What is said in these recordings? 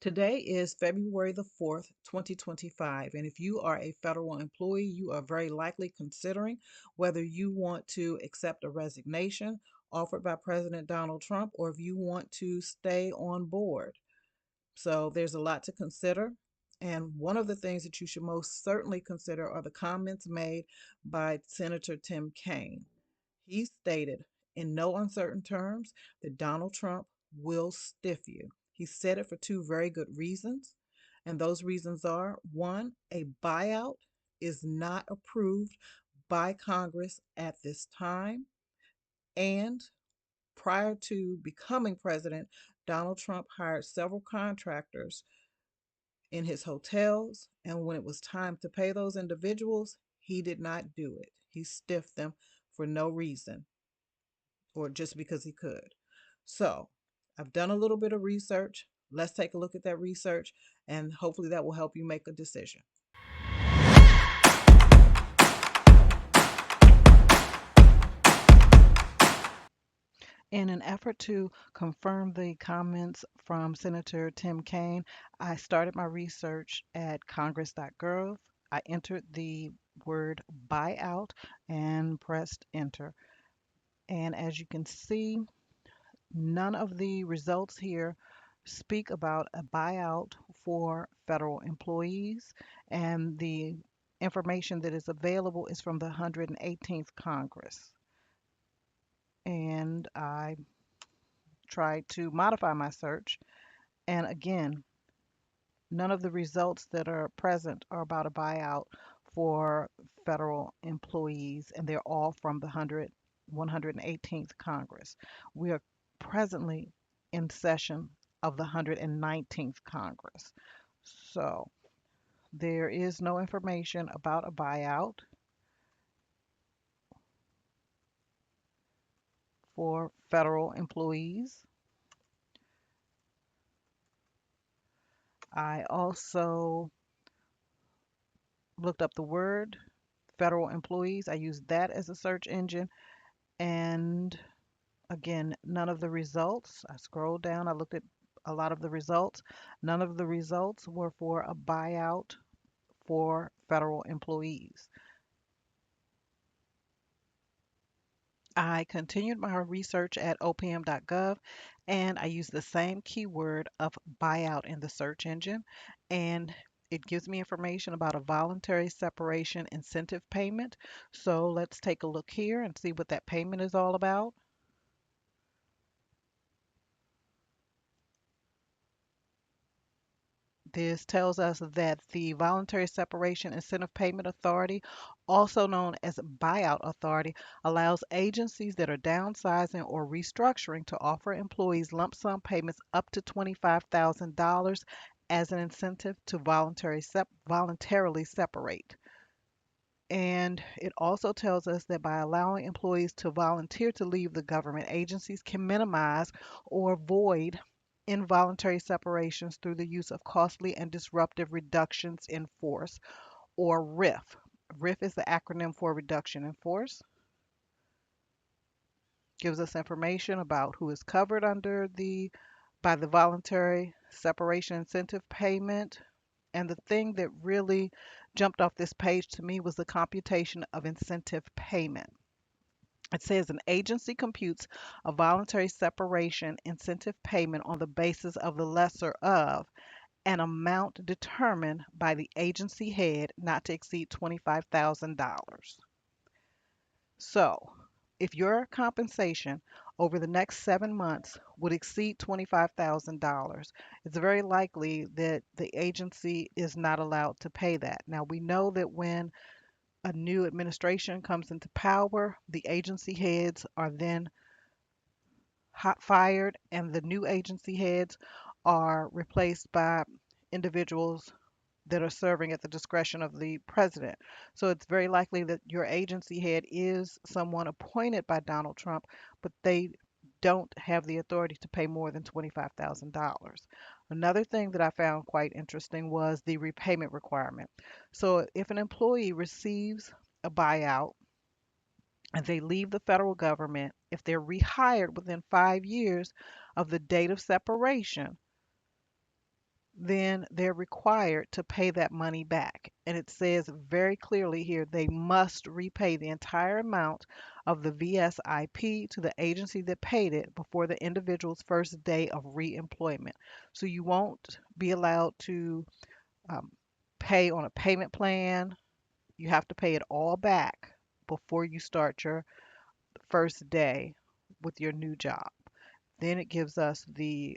Today is February the 4th, 2025, and if you are a federal employee, you are very likely considering whether you want to accept a resignation offered by President Donald Trump or if you want to stay on board. So there's a lot to consider. And one of the things that you should most certainly consider are the comments made by Senator Tim Kaine. He stated in no uncertain terms that Donald Trump will stiff you. He said it for two very good reasons. And those reasons are one, a buyout is not approved by Congress at this time. And prior to becoming president, Donald Trump hired several contractors in his hotels. And when it was time to pay those individuals, he did not do it. He stiffed them for no reason or just because he could. So I've done a little bit of research. Let's take a look at that research and hopefully that will help you make a decision. In an effort to confirm the comments from Senator Tim Kaine, I started my research at congress.gov. I entered the word buyout and pressed enter. And as you can see, none of the results here speak about a buyout for federal employees, and the information that is available is from the 118th Congress. And I tried to modify my search, and again, none of the results that are present are about a buyout for federal employees, and they're all from the 118th Congress. We are presently in session of the 119th Congress. So there is no information about a buyout for federal employees. I also looked up the word federal employees. I used that as a search engine, and again, none of the results. I scrolled down, I looked at a lot of the results. None of the results were for a buyout for federal employees. I continued my research at opm.gov and I used the same keyword of buyout in the search engine, and it gives me information about a voluntary separation incentive payment. So let's take a look here and see what that payment is all about. This tells us that the Voluntary Separation Incentive Payment Authority, also known as Buyout Authority, allows agencies that are downsizing or restructuring to offer employees lump sum payments up to $25,000 as an incentive to voluntarily separate. And it also tells us that by allowing employees to volunteer to leave the government, agencies can minimize or avoid involuntary separations through the use of costly and disruptive reductions in force, or RIF. RIF is the acronym for reduction in force. Gives us information about who is covered under by the voluntary separation incentive payment. And the thing that really jumped off this page to me was the computation of incentive payment. It says an agency computes a voluntary separation incentive payment on the basis of the lesser of an amount determined by the agency head not to exceed $25,000. So, if your compensation over the next 7 months would exceed $25,000, it's very likely that the agency is not allowed to pay that. Now, we know that when a new administration comes into power, the agency heads are then hot fired, and the new agency heads are replaced by individuals that are serving at the discretion of the president. So it's very likely that your agency head is someone appointed by Donald Trump, but they don't have the authority to pay more than $25,000. Another thing that I found quite interesting was the repayment requirement. So if an employee receives a buyout and they leave the federal government, if they're rehired within 5 years of the date of separation, then they're required to pay that money back. And it says very clearly here they must repay the entire amount of the VSIP to the agency that paid it before the individual's first day of reemployment. So you won't be allowed to um, pay on a payment plan. You have to pay it all back before you start your first day with your new job. Then it gives us the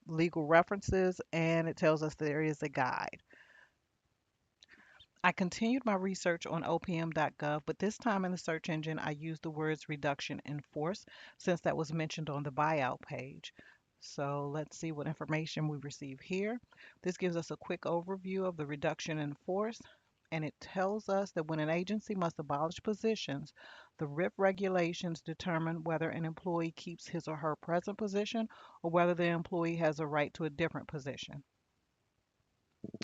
legal references and it tells us there is a guide. I continued my research on opm.gov, but this time in the search engine, I used the words reduction in force since that was mentioned on the buyout page. So let's see what information we receive here. This gives us a quick overview of the reduction in force, and it tells us that when an agency must abolish positions, the RIF regulations determine whether an employee keeps his or her present position or whether the employee has a right to a different position.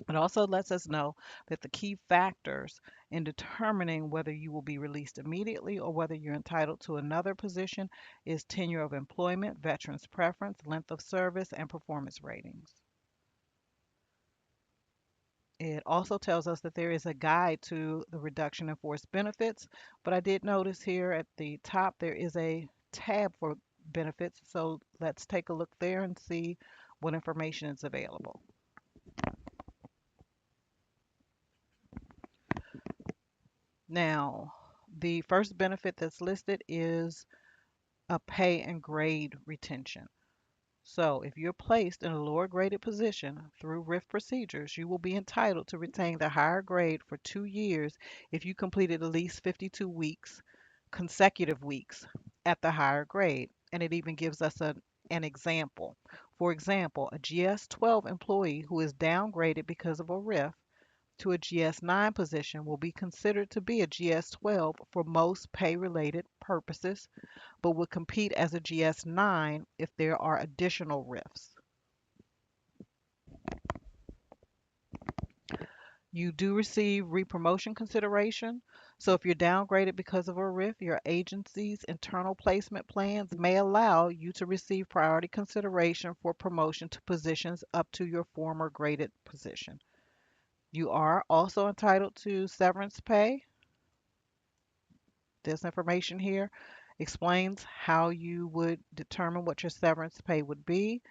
It also lets us know that the key factors in determining whether you will be released immediately or whether you're entitled to another position is tenure of employment, veterans preference, length of service, and performance ratings. It also tells us that there is a guide to the reduction in force benefits, but I did notice here at the top there is a tab for benefits, so let's take a look there and see what information is available. Now, the first benefit that's listed is a pay and grade retention. So, if you're placed in a lower graded position through RIF procedures, you will be entitled to retain the higher grade for 2 years if you completed at least 52 weeks, consecutive weeks at the higher grade. And it even gives us an example. For example, a GS-12 employee who is downgraded because of a RIF to a GS-9 position will be considered to be a GS-12 for most pay-related purposes, but would compete as a GS-9 if there are additional RIFs. You do receive repromotion consideration. So if you're downgraded because of a RIF, your agency's internal placement plans may allow you to receive priority consideration for promotion to positions up to your former graded position. You are also entitled to severance pay. This information here explains how you would determine what your severance pay would be,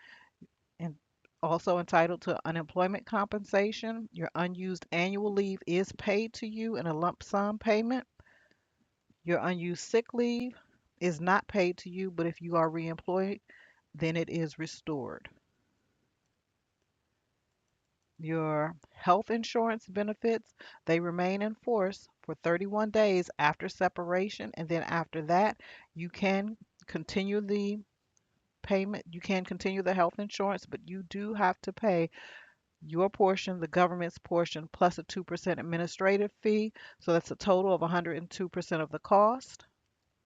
and also entitled to unemployment compensation. Your unused annual leave is paid to you in a lump sum payment. Your unused sick leave is not paid to you, but if you are reemployed, then it is restored. Your health insurance benefits, they remain in force for 31 days after separation, and then after that, you can continue the payment, you can continue the health insurance, but you do have to pay your portion, the government's portion, plus a 2% administrative fee. So that's a total of 102% of the cost.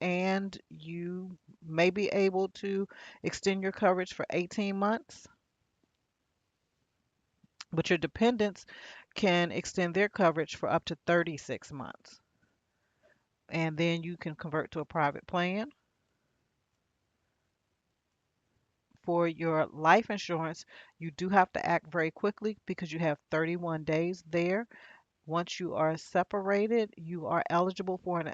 And you may be able to extend your coverage for 18 months, but your dependents can extend their coverage for up to 36 months. And then you can convert to a private plan. For your life insurance, you do have to act very quickly because you have 31 days there. Once you are separated, you are eligible for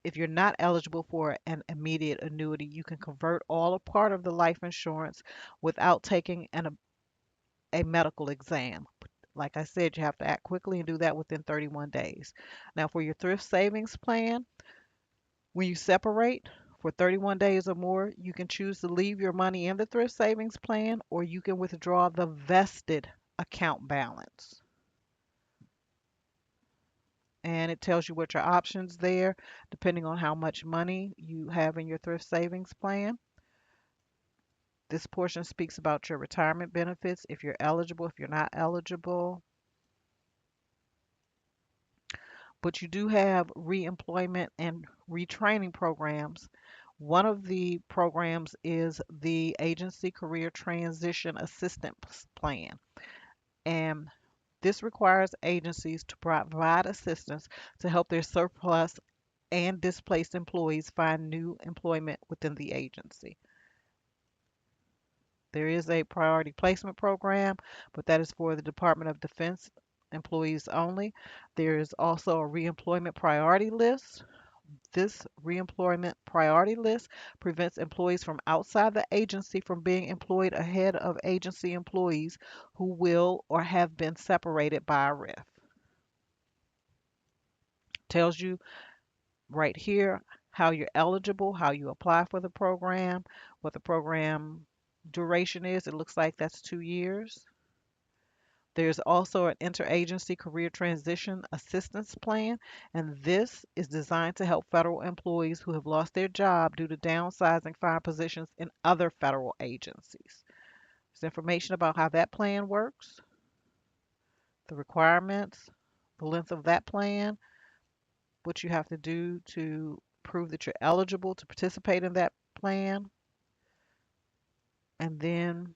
if you're not eligible for an immediate annuity, you can convert all or part of the life insurance without taking a medical exam. Like I said, you have to act quickly and do that within 31 days. Now, for your thrift savings plan, when you separate for 31 days or more, you can choose to leave your money in the thrift savings plan or you can withdraw the vested account balance. And it tells you what your options there, depending on how much money you have in your thrift savings plan. This portion speaks about your retirement benefits, if you're eligible, if you're not eligible. But you do have reemployment and retraining programs. One of the programs is the Agency Career Transition Assistance Plan. And this requires agencies to provide assistance to help their surplus and displaced employees find new employment within the agency. There is a priority placement program, but that is for the Department of Defense employees only. There is also a reemployment priority list. This reemployment priority list prevents employees from outside the agency from being employed ahead of agency employees who will or have been separated by a RIF. Tells you right here how you're eligible, how you apply for the program, what the program duration is. It looks like that's 2 years. There's also an interagency career transition assistance plan, and this is designed to help federal employees who have lost their job due to downsizing find positions in other federal agencies. There's information about how that plan works, the requirements, the length of that plan, what you have to do to prove that you're eligible to participate in that plan, and then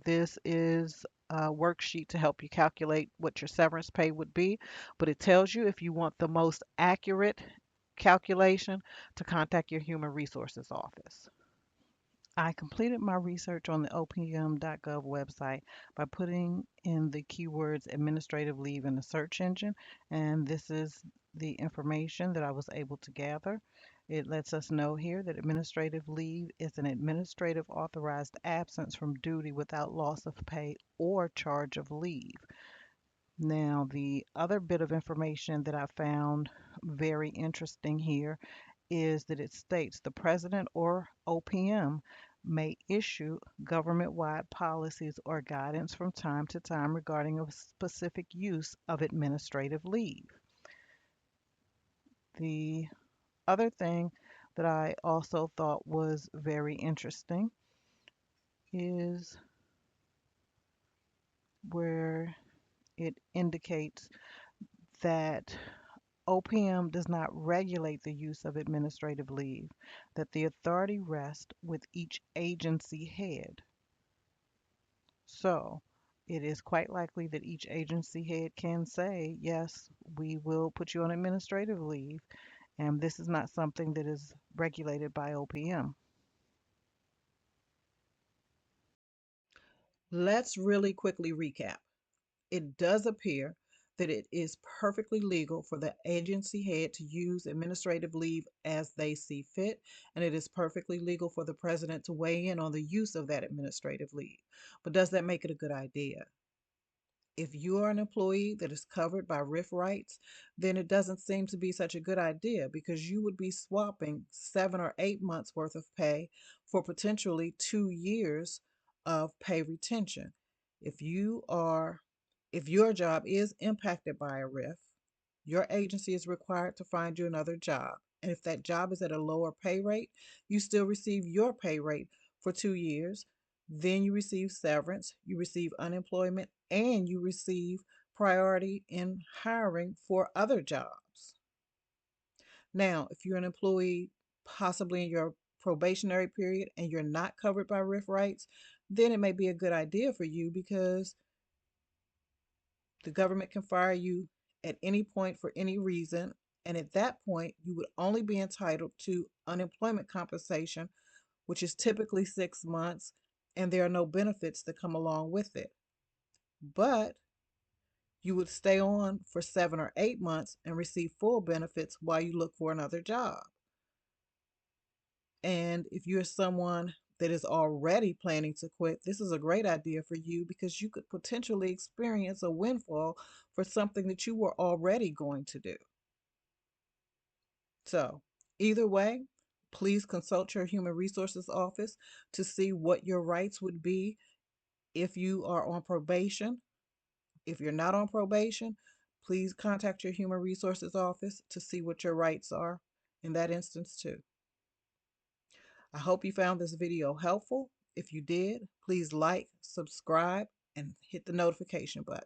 this is a worksheet to help you calculate what your severance pay would be, but it tells you if you want the most accurate calculation to contact your human resources office. I completed my research on the opm.gov website by putting in the keywords administrative leave in the search engine, and this is the information that I was able to gather. It lets us know here that administrative leave is an administrative authorized absence from duty without loss of pay or charge of leave. Now, the other bit of information that I found very interesting here is that it states the president or OPM may issue government-wide policies or guidance from time to time regarding a specific use of administrative leave. The other thing that I also thought was very interesting is where it indicates that OPM does not regulate the use of administrative leave, that the authority rests with each agency head. So it is quite likely that each agency head can say, yes, we will put you on administrative leave, and this is not something that is regulated by OPM. Let's really quickly recap. It does appear that it is perfectly legal for the agency head to use administrative leave as they see fit, and it is perfectly legal for the president to weigh in on the use of that administrative leave. But does that make it a good idea? If you are an employee that is covered by RIF rights, then it doesn't seem to be such a good idea because you would be swapping 7 or 8 months worth of pay for potentially 2 years of pay retention. If you are, if your job is impacted by a RIF, your agency is required to find you another job. And if that job is at a lower pay rate, you still receive your pay rate for 2 years. Then you receive severance, you receive unemployment, and you receive priority in hiring for other jobs. Now, if you're an employee possibly in your probationary period and you're not covered by RIF rights, then it may be a good idea for you because the government can fire you at any point for any reason. And at that point, you would only be entitled to unemployment compensation, which is typically 6 months, and there are no benefits that come along with it. But you would stay on for 7 or 8 months and receive full benefits while you look for another job. And if you're someone that is already planning to quit, this is a great idea for you because you could potentially experience a windfall for something that you were already going to do. So, either way, please consult your human resources office to see what your rights would be if you are on probation. If you're not on probation, please contact your human resources office to see what your rights are in that instance too. I hope you found this video helpful. If you did, please like, subscribe, and hit the notification button.